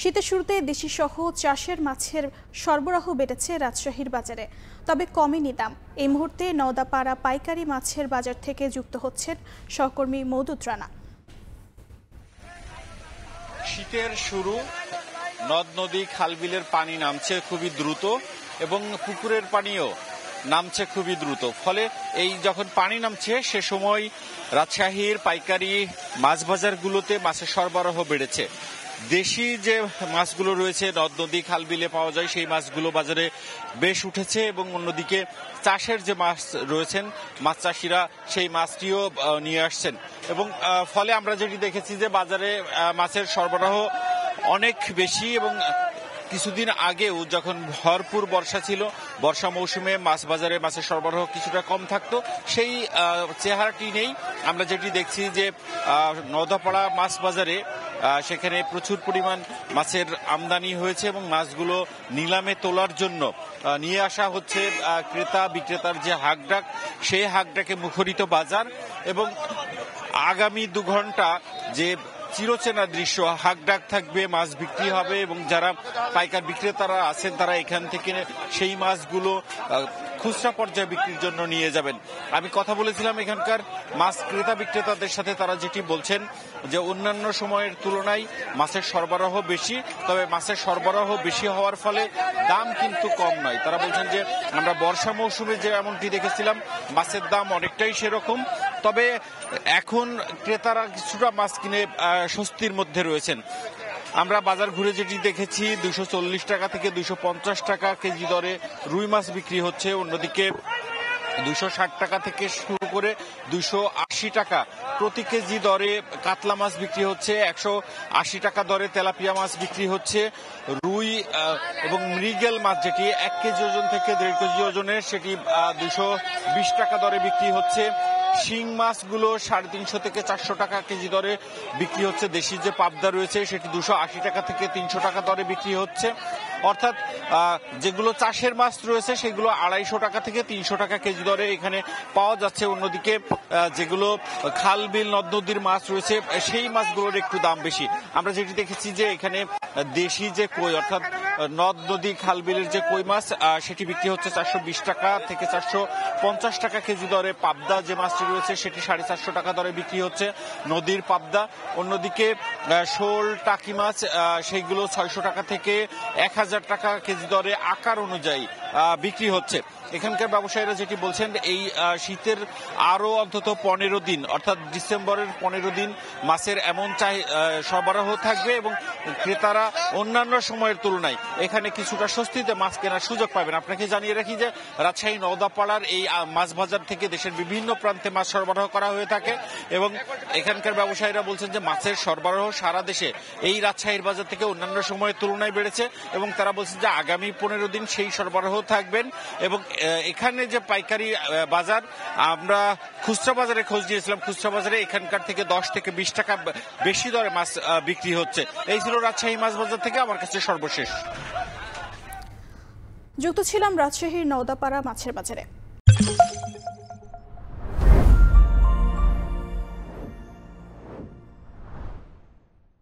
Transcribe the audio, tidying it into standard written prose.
শীতের শুরুতে দেশি-সহ চাষের মাছের সরবরাহ বেড়েছে রাজশাহীর বাজারে, তবে কমেনি দাম। এই মুহূর্তে নওদাপাড়া পাইকারি মাছের বাজার থেকে যুক্ত হচ্ছেন সহকর্মী মওদুদ রানা। শীতের শুরু, নদ নদী খালবিলের পানি নামছে খুবই দ্রুত এবং পুকুরের পানিও নামছে খুবই দ্রুত। ফলে এই যখন পানি নামছে সে সময় রাজশাহীর পাইকারি মাছ বাজারগুলোতে মাছের সরবরাহ বেড়েছে। দেশি যে মাছগুলো রয়েছে নদ নদী খালবিলে পাওয়া যায় সেই মাছগুলো বাজারে বেশ উঠেছে এবং অন্যদিকে চাষের যে মাছ রয়েছেন মাছ চাষিরা সেই মাছটিও নিয়ে আসছেন এবং ফলে আমরা যেটি দেখেছি যে বাজারে মাছের সরবরাহ অনেক বেশি। এবং কিছুদিন আগেও যখন ভরপুর বর্ষা ছিল, বর্ষা মৌসুমে মাছ বাজারে মাছের সরবরাহ কিছুটা কম থাকতো, সেই চেহারাটি নেই। আমরা যেটি দেখছি যে নওদাপাড়া মাছ বাজারে সেখানে প্রচুর পরিমাণ মাছের আমদানি হয়েছে এবং মাছগুলো নিলামে তোলার জন্য নিয়ে আসা হচ্ছে। ক্রেতা বিক্রেতার যে হাকডাক, সেই হাকডাকে মুখরিত বাজার এবং আগামী 2 ঘন্টা যে চিরচেনা দৃশ্য, হাকডাক থাকবে, মাছ বিক্রি হবে এবং যারা পাইকার বিক্রেতারা আছেন তারা এখান থেকে সেই মাছগুলো খুচরা পর্যায়ে বিক্রির জন্য নিয়ে যাবেন। আমি কথা বলেছিলাম এখানকার মাছ ক্রেতা বিক্রেতাদের সাথে, তারা যেটি বলছেন যে অন্যান্য সময়ের তুলনায় মাছের সরবরাহ বেশি, তবে মাছের সরবরাহ বেশি হওয়ার ফলে দাম কিন্তু কম নয়। তারা বলছেন যে আমরা বর্ষা মৌসুমে যে এমনটি দেখেছিলাম মাছের দাম অনেকটাই সেরকম, তবে এখন ক্রেতারা কিছুটা মাছ কিনে স্বস্তির মধ্যে রয়েছেন। আমরা বাজার ঘুরে যেটি দেখেছি 240 টাকা থেকে 250 টাকা কেজি দরে রুই মাছ বিক্রি হচ্ছে। অন্যদিকে 260 টাকা থেকে শুরু করে 280 টাকা প্রতি কেজি দরে কাতলা মাছ বিক্রি হচ্ছে। 180 টাকা দরে তেলাপিয়া মাছ বিক্রি হচ্ছে। রুই এবং মৃগেল মাছ যেটি 1 কেজি ওজন থেকে 1.5 কেজি ওজনের, সেটি 220 টাকা দরে বিক্রি হচ্ছে। শিং মাছগুলো 350 থেকে 400 টাকা কেজি দরে বিক্রি হচ্ছে। দেশি যে পাবদা রয়েছে সেটি 280 টাকা থেকে 300 টাকা দরে বিক্রি হচ্ছে। অর্থাৎ যেগুলো চাষের মাছ রয়েছে সেগুলো 250 টাকা থেকে 300 টাকা কেজি দরে এখানে পাওয়া যাচ্ছে। অন্যদিকে যেগুলো খাল বিল নদ নদীর মাছ রয়েছে সেই মাছগুলোর একটু দাম বেশি। আমরা যেটি দেখেছি যে এখানে দেশি যে কই, অর্থাৎ নদ নদী খাল বিলের যে কই মাছ, সেটি বিক্রি হচ্ছে 420 টাকা থেকে 450 টাকা কেজি দরে। পাবদা যে মাছটি রয়েছে সেটি 450 টাকা দরে বিক্রি হচ্ছে, নদীর পাবদা। অন্যদিকে শোল টাকি মাছ সেইগুলো 600 টাকা থেকে 1000 টাকা কেজি দরে আকার অনুযায়ী বিক্রি হচ্ছে। এখানকার ব্যবসায়ীরা যেটি বলছেন এই শীতের আরো অন্তত 15 দিন, অর্থাৎ ডিসেম্বরের 15 দিন মাছের এমন সরবরাহ থাকবে এবং ক্রেতারা অন্যান্য সময়ের তুলনায় এখানে কিছুটা স্বস্তিতে মাছ কেনার সুযোগ পাবেন। আপনাকে জানিয়ে রাখি যে রাজশাহী নওদাপাড়ার এই মাছ বাজার থেকে দেশের বিভিন্ন প্রান্তে মাছ সরবরাহ করা হয়ে থাকে এবং এখানকার ব্যবসায়ীরা বলছেন যে মাছের সরবরাহ সারা দেশে এই রাজশাহীর বাজার থেকে অন্যান্য সময়ের তুলনায় বেড়েছে এবং তারা বলছেন যে আগামী 15 দিন সেই সরবরাহ থাকবেন। এবং এখানে যে পাইকারি বাজার, আমরা খুচরা বাজারে খোঁজ নিয়েছিলাম, খুচরা বাজারে এখানকার থেকে 10 থেকে 20 টাকা বেশি দরে মাছ বিক্রি হচ্ছে। এই ছিল রাজশাহী মাছ বাজার থেকে আমার কাছে সর্বশেষ। যুক্ত ছিলাম রাজশাহীর নওদাপাড়া মাছের বাজারে।